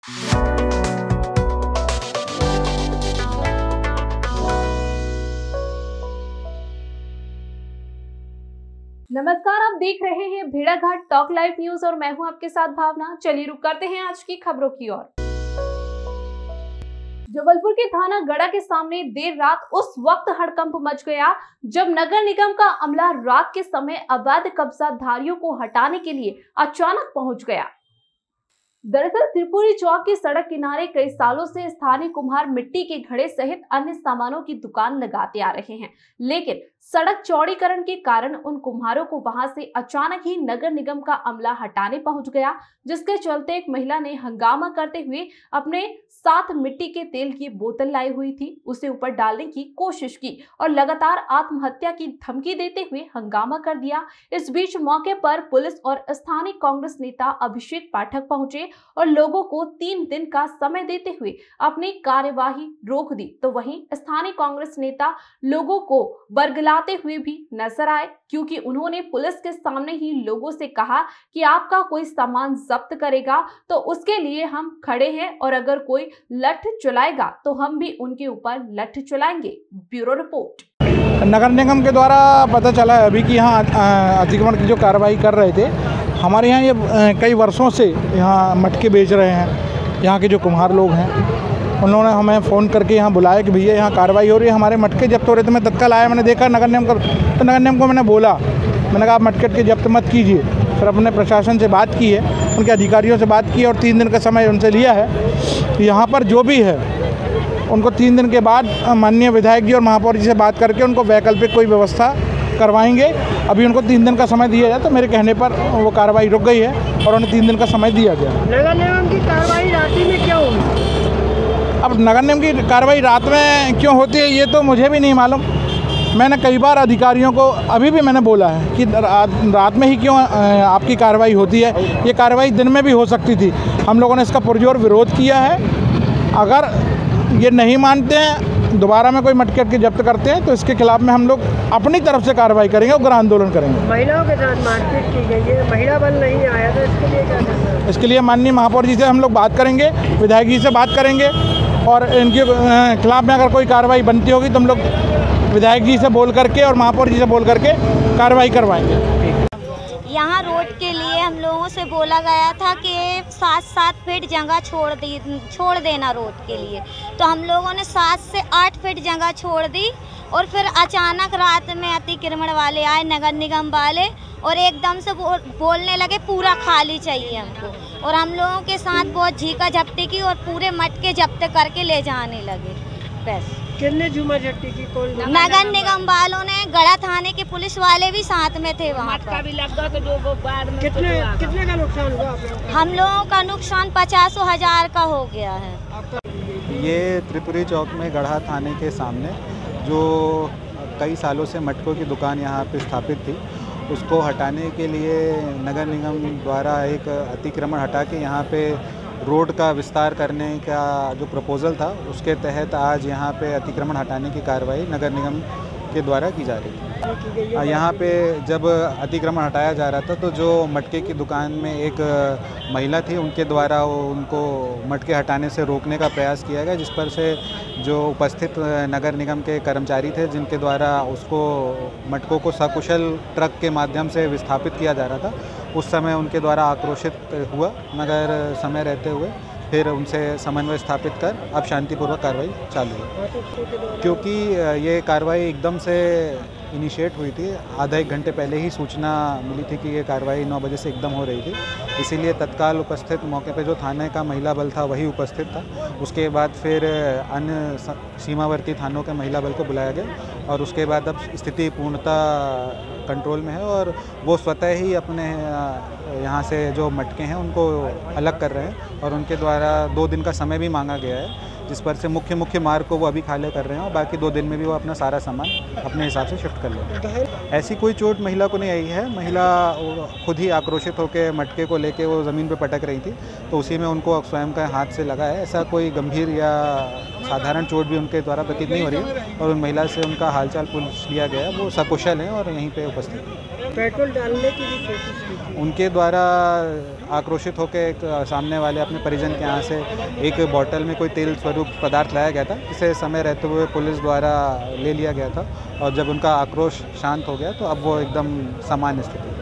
नमस्कार, आप देख रहे हैं भेड़ाघाट टॉक लाइव न्यूज और मैं हूं आपके साथ भावना। चलिए रुक करते हैं आज की खबरों की ओर। जबलपुर के थाना गड़ा के सामने देर रात उस वक्त हड़कंप मच गया जब नगर निगम का अमला रात के समय अवैध कब्जाधारियों को हटाने के लिए अचानक पहुंच गया। दरअसल त्रिपुरी चौक के सड़क किनारे कई सालों से स्थानीय कुम्हार मिट्टी के घड़े सहित अन्य सामानों की दुकान लगाते आ रहे हैं, लेकिन सड़क चौड़ीकरण के कारण उन कुम्हारों को वहां से अचानक ही नगर निगम का अमला हटाने पहुंच गया, जिसके चलते एक महिला ने हंगामा करते हुए अपने साथ मिट्टी के तेल की बोतल लाई हुई थी, उसे ऊपर डालने की कोशिश की और लगातार आत्महत्या की धमकी देते हुए हंगामा कर दिया। इस बीच मौके पर पुलिस और स्थानीय कांग्रेस नेता अभिषेक पाठक पहुंचे और लोगों को 3 दिन का समय देते हुए अपनी कार्यवाही रोक दी। तो वहीं स्थानीय कांग्रेस नेता लोगों को बरगलाते हुए भी नजर आए, क्योंकि उन्होंने पुलिस के सामने ही लोगों से कहा कि आपका कोई सामान जब्त करेगा तो उसके लिए हम खड़े हैं और अगर कोई लठ चलाएगा तो हम भी उनके ऊपर लठ चलाएंगे। Bureau report. नगर निगम के द्वारा पता चला है अभी कि यहाँ अतिक्रमण की जो कार्रवाई कर रहे थे, हमारे यहाँ ये कई वर्षों से यहाँ मटके बेच रहे हैं। यहाँ के जो कुम्हार लोग हैं उन्होंने हमें फ़ोन करके यहाँ बुलाया कि भैया यहाँ कार्रवाई हो रही है, हमारे मटके जब्त हो रहे थे। मैं तत्काल आया, मैंने देखा नगर निगम तो नगर निगम को मैंने बोला, मैंने कहा आप मटके जब्त मत कीजिए। फिर अपने प्रशासन से बात की है, उनके अधिकारियों से बात की और 3 दिन का समय उनसे लिया है। यहाँ पर जो भी है उनको 3 दिन के बाद माननीय विधायक जी और महापौर जी से बात करके उनको वैकल्पिक कोई व्यवस्था करवाएंगे। अभी उनको 3 दिन का समय दिया जाए, तो मेरे कहने पर वो कार्रवाई रुक गई है और उन्हें 3 दिन का समय दिया गया। नगर निगम की कार्रवाई रात में क्यों होगी? अब नगर निगम की कार्रवाई रात में क्यों होती है ये तो मुझे भी नहीं मालूम। मैंने कई बार अधिकारियों को अभी भी मैंने बोला है कि रात में ही क्यों आपकी कार्रवाई होती है, ये कार्रवाई दिन में भी हो सकती थी। हम लोगों ने इसका पुरजोर विरोध किया है। अगर ये नहीं मानते हैं, दोबारा में कोई मटके के जब्त करते हैं तो इसके खिलाफ में हम लोग अपनी तरफ से कार्रवाई करेंगे, उग्र आंदोलन करेंगे। महिलाओं के साथ मारपीट की गई है, महिला बल नहीं आया था, इसके लिए क्या करना है? इसके लिए माननीय महापौर जी से हम लोग बात करेंगे, विधायक जी से बात करेंगे और इनके खिलाफ में अगर कोई कार्रवाई बनती होगी तो हम लोग विधायक जी से बोल करके और महापौर जी से बोल करके कार्रवाई करवाएंगे। यहाँ रोड के लिए हम लोगों से बोला गया था कि 7-7 फीट जगह छोड़ देना रोड के लिए, तो हम लोगों ने 7 से 8 फीट जगह छोड़ दी और फिर अचानक रात में अतिक्रमण वाले आए, नगर निगम वाले, और एकदम से बोलने लगे पूरा खाली चाहिए हमको, और हम लोगों के साथ बहुत झीका झपटी की और पूरे मटके जब्त करके ले जाने लगे। बस कितने झूमा झट्टी की? कौन? नगर निगम वालों ने, गड़ा थाने के पुलिस वाले भी साथ में थे वहाँ पर। भी लगा तो जो बाद में कितने का नुकसान हुआ आप लोगों? हम लोगों का नुकसान 50,000 का हो गया है। ये त्रिपुरी चौक में गढ़ा थाने के सामने जो कई सालों से मटकों की दुकान यहाँ पे स्थापित थी, उसको हटाने के लिए नगर निगम द्वारा एक अतिक्रमण हटा के यहाँ पे रोड का विस्तार करने का जो प्रपोज़ल था, उसके तहत आज यहाँ पे अतिक्रमण हटाने की कार्रवाई नगर निगम के द्वारा की जा रही थी। यहाँ पे जब अतिक्रमण हटाया जा रहा था तो जो मटके की दुकान में एक महिला थी, उनके द्वारा उनको मटके हटाने से रोकने का प्रयास किया गया, जिस पर से जो उपस्थित नगर निगम के कर्मचारी थे, जिनके द्वारा उसको मटकों को सकुशल ट्रक के माध्यम से विस्थापित किया जा रहा था, उस समय उनके द्वारा आक्रोशित हुआ, मगर समय रहते हुए फिर उनसे समन्वय स्थापित कर अब शांतिपूर्वक कार्रवाई चालू है। क्योंकि ये कार्रवाई एकदम से इनिशिएट हुई थी, आधा 1 घंटे पहले ही सूचना मिली थी कि ये कार्रवाई 9 बजे से एकदम हो रही थी, इसीलिए तत्काल उपस्थित मौके पे जो थाने का महिला बल था वही उपस्थित था। उसके बाद फिर अन्य सीमावर्ती थानों के महिला बल को बुलाया गया और उसके बाद अब स्थिति पूर्णतः कंट्रोल में है और वो स्वतः ही अपने यहाँ से जो मटके हैं उनको अलग कर रहे हैं और उनके द्वारा 2 दिन का समय भी मांगा गया है, जिस पर से मुख्य मार्ग को वो अभी खाली कर रहे हैं और बाकी 2 दिन में भी वो अपना सारा सामान अपने हिसाब से शिफ्ट कर लेंगे। ऐसी कोई चोट महिला को नहीं आई है। महिला खुद ही आक्रोशित होकर मटके को लेके वो ज़मीन पे पटक रही थी, तो उसी में उनको स्वयं का हाथ से लगा है। ऐसा कोई गंभीर या साधारण चोट भी उनके द्वारा प्रतीत नहीं हो रही है और उन महिला से उनका हालचाल पूछ लिया गया। वो सकुशल हैं और यहीं पे उपस्थित हैं। पेट्रोल डालने की भी कोशिश की थी। उनके द्वारा आक्रोशित होकर एक सामने वाले अपने परिजन के यहाँ से एक बोतल में कोई तेल स्वरूप पदार्थ लाया गया था, जिसे समय रहते हुए पुलिस द्वारा ले लिया गया था और जब उनका आक्रोश शांत हो गया तो अब वो एकदम सामान्य स्थिति है।